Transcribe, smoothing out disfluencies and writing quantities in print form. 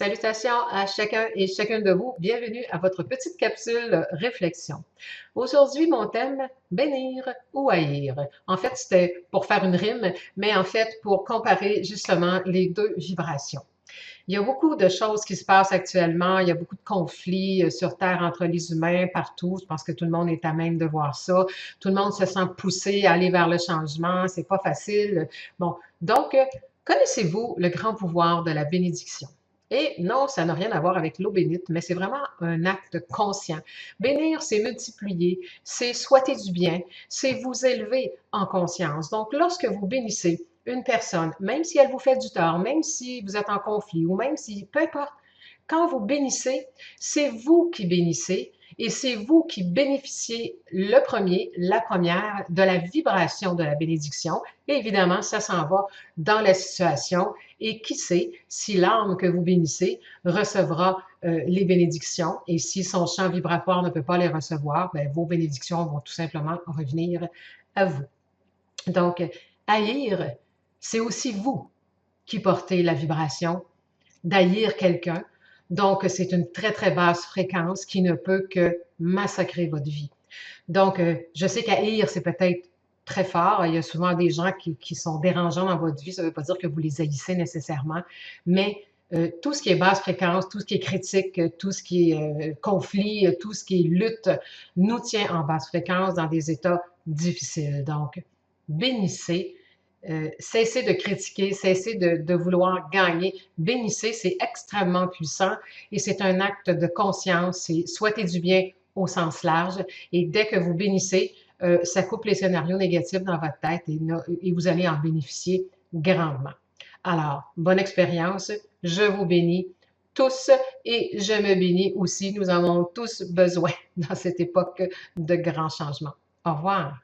Salutations à chacun et chacune de vous. Bienvenue à votre petite capsule réflexion. Aujourd'hui, mon thème, bénir ou haïr. En fait, c'était pour faire une rime, mais en fait, pour comparer justement les deux vibrations. Il y a beaucoup de choses qui se passent actuellement. Il y a beaucoup de conflits sur Terre entre les humains partout. Je pense que tout le monde est à même de voir ça. Tout le monde se sent poussé à aller vers le changement. C'est pas facile. Bon, donc, connaissez-vous le grand pouvoir de la bénédiction? Et non, ça n'a rien à voir avec l'eau bénite, mais c'est vraiment un acte conscient. Bénir, c'est multiplier, c'est souhaiter du bien, c'est vous élever en conscience. Donc, lorsque vous bénissez une personne, même si elle vous fait du tort, même si vous êtes en conflit, ou même si, peu importe, quand vous bénissez, c'est vous qui bénissez et c'est vous qui bénéficiez le premier, la première de la vibration de la bénédiction. Et évidemment, ça s'en va dans la situation. Et qui sait si l'âme que vous bénissez recevra les bénédictions et si son champ vibratoire ne peut pas les recevoir, ben, vos bénédictions vont tout simplement revenir à vous. Donc, haïr, c'est aussi vous qui portez la vibration d'haïr quelqu'un. Donc, c'est une très, très basse fréquence qui ne peut que massacrer votre vie. Donc, je sais qu'haïr, c'est peut-être très fort. Il y a souvent des gens qui sont dérangeants dans votre vie. Ça ne veut pas dire que vous les haïssez nécessairement, mais tout ce qui est basse fréquence, tout ce qui est critique, tout ce qui est conflit, tout ce qui est lutte, nous tient en basse fréquence dans des états difficiles. Donc, bénissez, cessez de critiquer, cessez de vouloir gagner. Bénissez, c'est extrêmement puissant et c'est un acte de conscience, c'est souhaiter du bien au sens large. Et dès que vous bénissez, ça coupe les scénarios négatifs dans votre tête et vous allez en bénéficier grandement. Alors, bonne expérience, je vous bénis tous et je me bénis aussi. Nous en avons tous besoin dans cette époque de grands changements. Au revoir.